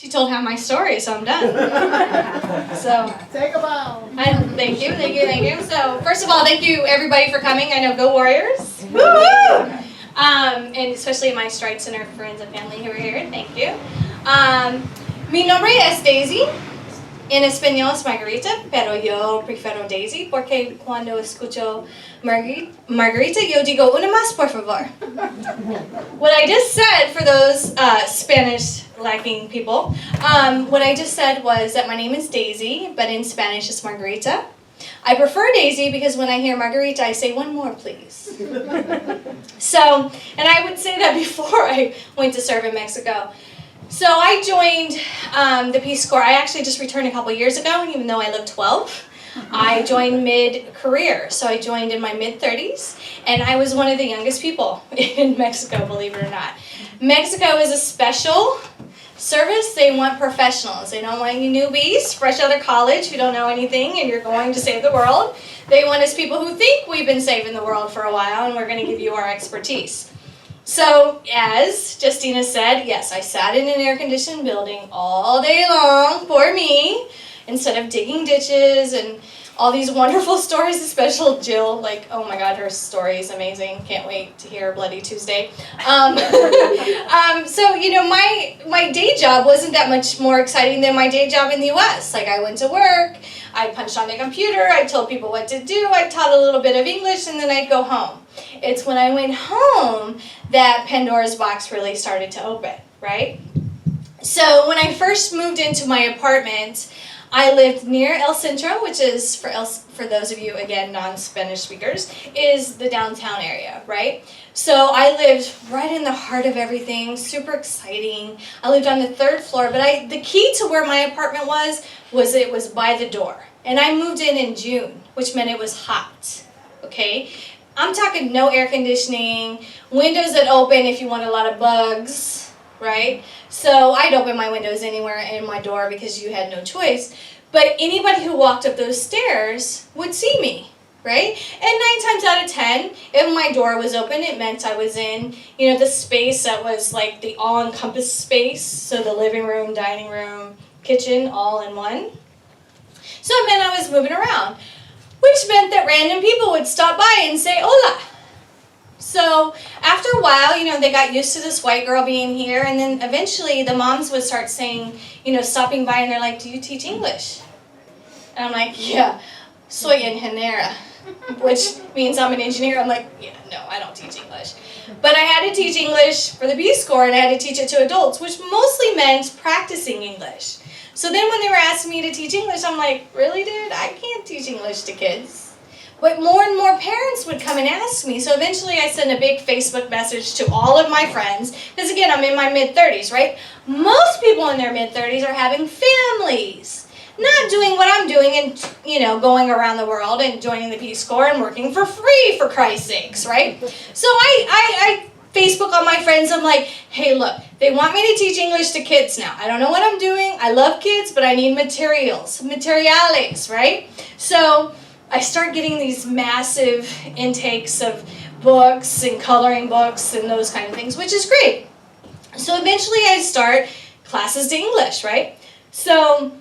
She told half my story, so I'm done. So take a bow. Thank you. So first of all, thank you everybody for coming. I know, go Warriors. Woo-hoo! And especially my Stride Center friends and family who are here. Thank you. Mi nombre es Daisy. En español es Margarita, pero yo prefiero Daisy porque cuando escucho Margarita, yo digo una más, por favor. What I just said, for those Spanish-lacking people, what I just said was that my name is Daisy, but in Spanish it's Margarita. I prefer Daisy because when I hear Margarita, I say, one more, please. So, and I would say that before I went to serve in Mexico. So I joined the Peace Corps. I actually just returned a couple years ago, even though I look 12. I joined mid-career, so I joined in my mid-30s, and I was one of the youngest people in Mexico, believe it or not. Mexico is a special service. They want professionals. They don't want you newbies, fresh out of college, who don't know anything, and you're going to save the world. They want us people who think we've been saving the world for a while, and we're going to give you our expertise. So, as Justina said, yes, I sat in an air-conditioned building all day long for me, instead of digging ditches and all these wonderful stories, especially Jill. Like, oh my God, her story is amazing. Can't wait to hear Bloody Tuesday. So, you know, my day job wasn't that much more exciting than my day job in the U.S. Like, I went to work, I punched on the computer, I told people what to do, I taught a little bit of English, and then I'd go home. It's when I went home that Pandora's box really started to open, right? So when I first moved into my apartment, I lived near El Centro, which is, for those of you, again, non-Spanish speakers, is the downtown area, right? So I lived right in the heart of everything, super exciting. I lived on the 3rd floor, but the key to where my apartment was it was by the door. And I moved in June, which meant it was hot, okay? I'm talking no air conditioning, windows that open if you want a lot of bugs, right? So I'd open my windows anywhere in my door because you had no choice. But anybody who walked up those stairs would see me, right? And 9 times out of 10, if my door was open, it meant I was in, you know, the space that was like the all-encompassed space. So the living room, dining room, kitchen, all in one. So it meant I was moving around, which meant that random people would stop by and say, hola. So after a while, you know, they got used to this white girl being here, and then eventually the moms would start saying, you know, stopping by, and they're like, do you teach English? And I'm like, yeah, soy ingeniera, which means I'm an engineer. I'm like, yeah, no, I don't teach English. But I had to teach English for the Peace Corps, and I had to teach it to adults, which mostly meant practicing English. So then when they were asking me to teach English, I'm like, really, dude? I can't teach English to kids. But more and more parents would come and ask me. So eventually I sent a big Facebook message to all of my friends. Because again, I'm in my mid-30s, right? Most people in their mid-30s are having families. Not doing what I'm doing and, you know, going around the world and joining the Peace Corps and working for free, for Christ's sakes, right? So I Facebook all my friends, I'm like, hey, look, they want me to teach English to kids now. I don't know what I'm doing. I love kids, but I need materiales, right? So I start getting these massive intakes of books and coloring books and those kind of things, which is great. So eventually I start classes to English, right? So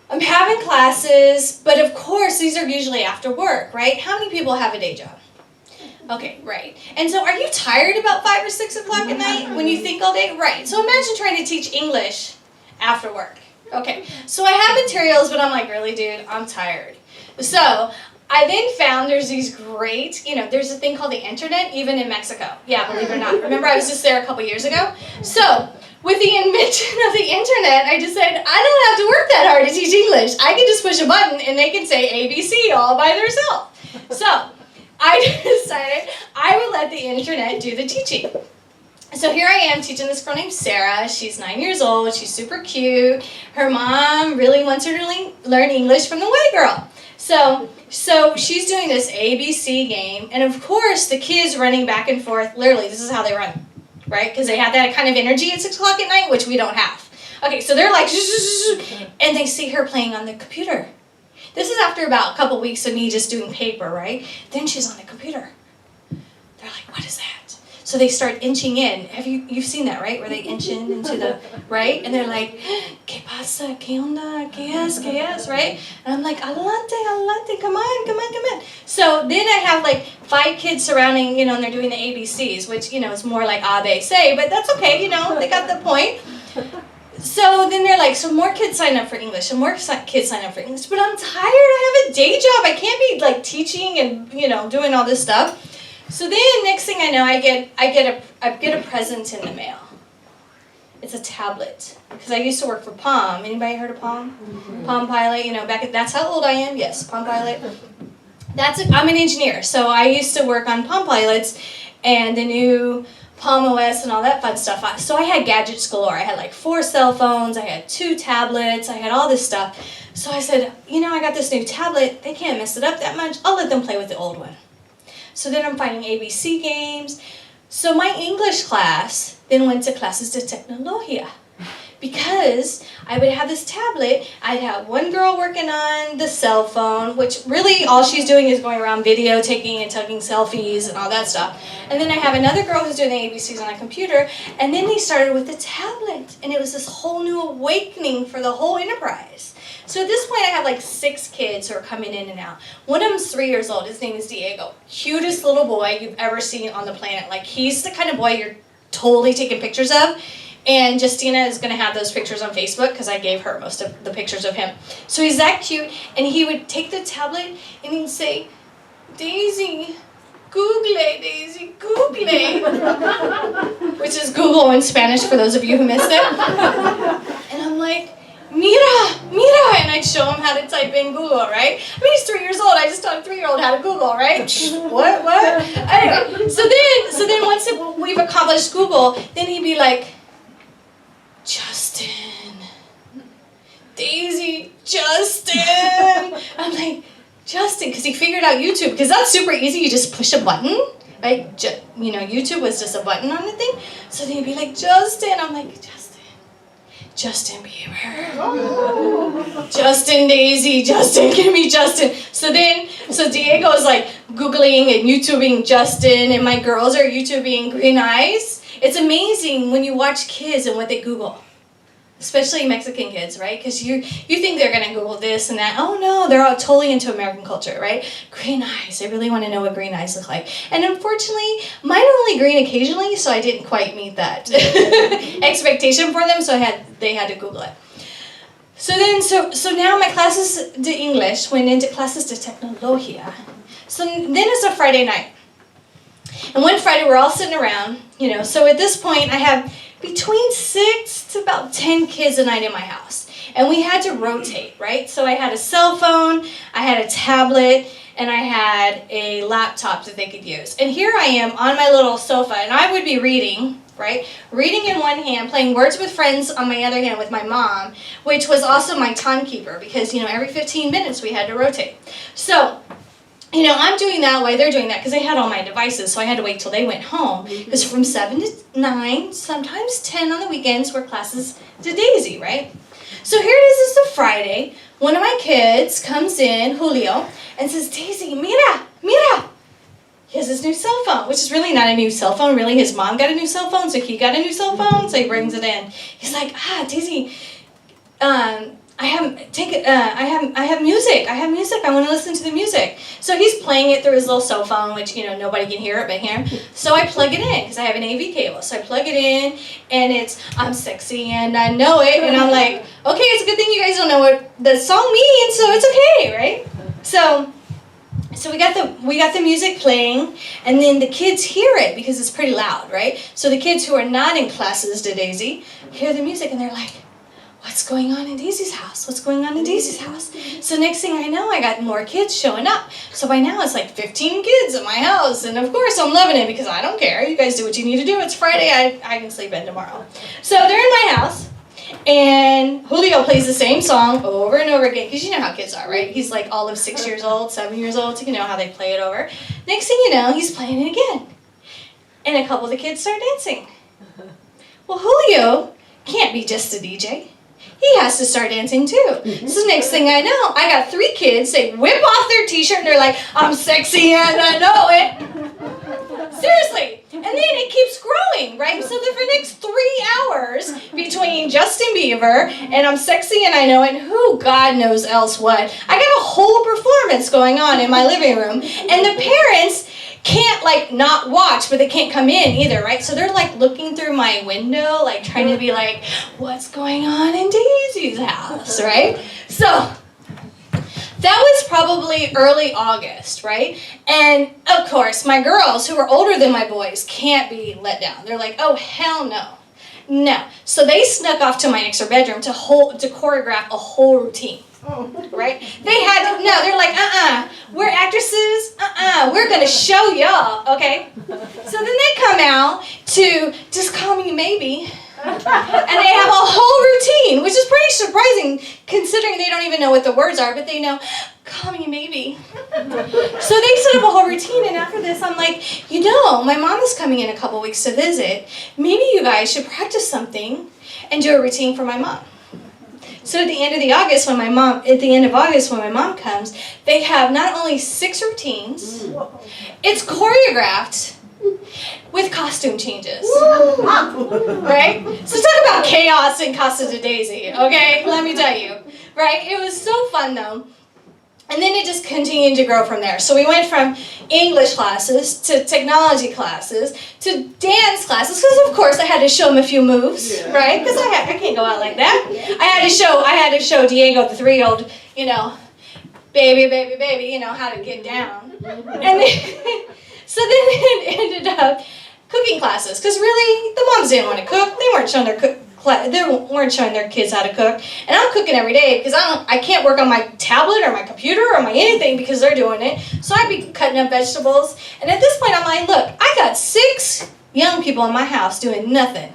I'm having classes, but of course these are usually after work, right? How many people have a day job? Okay, right. And so are you tired about 5 or 6 o'clock at night when you think all day? Right. So imagine trying to teach English after work. Okay, so I have materials, but I'm like, really, dude, I'm tired. So I then found there's these great, you know, there's a thing called the internet, even in Mexico. Yeah, believe it or not. Remember, I was just there a couple years ago? So with the invention of the internet, I decided I don't have to work that hard to teach English. I can just push a button and they can say ABC all by themselves. So I decided I would let the internet do the teaching. So here I am teaching this girl named Sarah. She's 9 years old. She's super cute. Her mom really wants her to learn English from the white girl. So she's doing this ABC game, and of course the kids running back and forth, literally this is how they run, right? Because they have that kind of energy at 6 o'clock at night, which we don't have. Okay, so they're like, and they see her playing on the computer. This is after about a couple weeks of me just doing paper, right? Then she's on the computer. They're like, what is that? So they start inching in. You've seen that, right? Where they inch in into the, right? And they're like, ¿Qué pasa? ¿Qué onda? ¿Qué es? ¿Qué es? Right? And I'm like, adelante, adelante, come on, come on, come on. So then I have like 5 kids surrounding, you know, and they're doing the ABCs, which, you know, is more like A, B, C, but that's okay, you know, they got the point. So then they're like, so more kids sign up for English, and more kids sign up for English, but I'm tired, I have a day job, I can't be like teaching and, you know, doing all this stuff. So then next thing I know, I get a present in the mail. It's a tablet, because I used to work for Palm. Anybody heard of Palm? Mm-hmm. Palm Pilot, you know, that's how old I am, yes, Palm Pilot. I'm an engineer, so I used to work on Palm Pilots and the new Palm OS and all that fun stuff. So I had gadgets galore. I had like 4 cell phones, I had 2 tablets, I had all this stuff. So I said, you know, I got this new tablet, they can't mess it up that much, I'll let them play with the old one. So then I'm finding ABC games. So my English class then went to Clases de Tecnologia, because I would have this tablet, I'd have one girl working on the cell phone, which really all she's doing is going around video taking and taking selfies and all that stuff. And then I have another girl who's doing the ABCs on a computer, and then they started with the tablet, and it was this whole new awakening for the whole enterprise. So at this point I have like 6 kids who are coming in and out. One of them's 3 years old, his name is Diego. Cutest little boy you've ever seen on the planet. Like, he's the kind of boy you're totally taking pictures of. And Justina is going to have those pictures on Facebook, because I gave her most of the pictures of him. So he's that cute, and he would take the tablet and he'd say, Daisy, Google, Daisy, Google. Which is Google in Spanish for those of you who missed it. And I'm like, Mira, Mira, and I'd show him how to type in Google, right? I mean, he's 3 years old. I just taught a 3-year-old how to Google, right? What? Anyway, so then once we've accomplished Google, then he'd be like, Justin, Daisy, Justin. I'm like, Justin, because he figured out YouTube, because that's super easy. You just push a button, right? You know, YouTube was just a button on the thing. So then he'd be like, Justin. I'm like, Justin Bieber. Oh. Justin, Daisy, Justin, give me Justin. So Diego is like Googling and YouTubing Justin, and my girls are YouTubing Green Eyes. It's amazing when you watch kids and what they Google. Especially Mexican kids, right? Because you think they're going to Google this and that. Oh no, they're all totally into American culture, right? Green eyes. They really want to know what green eyes look like. And unfortunately, mine are only green occasionally, so I didn't quite meet that expectation for them, so they had to Google it. So now my classes de English went into Clases de Tecnologia. So then it's a Friday night. And one Friday we're all sitting around, you know, so at this point I have between 6 to about 10 kids a night in my house. And we had to rotate, right? So I had a cell phone, I had a tablet, and I had a laptop that they could use. And here I am on my little sofa, and I would be reading, right? Reading in one hand, playing Words with Friends on my other hand with my mom, which was also my timekeeper, because, you know, every 15 minutes we had to rotate. So, you know, I'm doing that while they're doing that, because they had all my devices, so I had to wait till they went home, because from 7 to 9, sometimes 10 on the weekends, were classes to Daisy, right? So here it is, it's a Friday. One of my kids comes in, Julio, and says, Daisy, mira, mira. He has his new cell phone, which is really not a new cell phone, really. His mom got a new cell phone, so he got a new cell phone, so he brings it in. He's like, Daisy, I have music. I want to listen to the music. So he's playing it through his little cell phone, which, you know, nobody can hear it but him. So I plug it in, because I have an AV cable. So I plug it in, and it's, I'm sexy and I know it. And I'm like, okay, it's a good thing you guys don't know what the song means, so it's okay, right? So we got the music playing, and then the kids hear it because it's pretty loud, right? So the kids who are not in Classes to Daisy hear the music, and they're like, what's going on in Daisy's house? What's going on in Daisy's house? So next thing I know, I got more kids showing up. So by now it's like 15 kids at my house. And of course I'm loving it, because I don't care. You guys do what you need to do. It's Friday. I can sleep in tomorrow. So they're in my house. And Julio plays the same song over and over again. Because you know how kids are, right? He's like all of 6 years old, 7 years old. So you know how they play it over. Next thing you know, he's playing it again. And a couple of the kids start dancing. Well, Julio can't be just a DJ. He has to start dancing too. So next thing I know, I got 3 kids, they whip off their t-shirt and they're like, I'm sexy and I know it. Seriously. And And then it keeps growing, right? So that for the next 3 hours between Justin Bieber and I'm Sexy and I Know It, and who God knows else what, I got a whole performance going on in my living room. And the parents can't like not watch, but they can't come in either, right? So they're like looking through my window, like trying to be like, what's going on in Daisy's house, right? So that was probably early August, right? And of course, my girls who are older than my boys can't be let down. They're like, oh, hell no. No. So they snuck off to my extra bedroom to choreograph a whole routine. Right? They had to, no, they're like, we're actresses, we're going to show y'all, okay? So then they come out to Just Call Me Maybe. And they have a whole routine, which is pretty surprising considering they don't even know what the words are, but they know, call me maybe. So they set up a whole routine, and after this I'm like, you know, my mom is coming in a couple weeks to visit. Maybe you guys should practice something and do a routine for my mom. So at the end of August when my mom comes, they have not only 6 routines, it's choreographed with costume changes. Right? So talk about chaos in Casa de Daisy, okay? Let me tell you. Right? It was so fun though. And then it just continued to grow from there. So we went from English classes to technology classes to dance classes, because of course I had to show them a few moves, right? Because I can't go out like that. I had to show Diego, the 3-year-old, you know, baby, you know, how to get down. And then, so then it ended up cooking classes, because really the moms didn't want to cook. They weren't showing their kids how to cook, and I'm cooking every day because I can't work on my tablet or my computer or my anything because they're doing it. So I'd be cutting up vegetables, and at this point I'm like, look, I got 6 young people in my house doing nothing.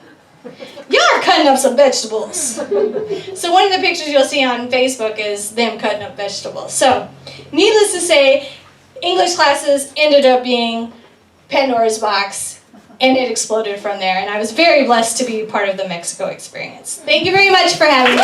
Y'all are cutting up some vegetables. So one of the pictures you'll see on Facebook is them cutting up vegetables. So needless to say, English classes ended up being Pandora's box. And it exploded from there, and I was very blessed to be part of the Mexico experience. Thank you very much for having me.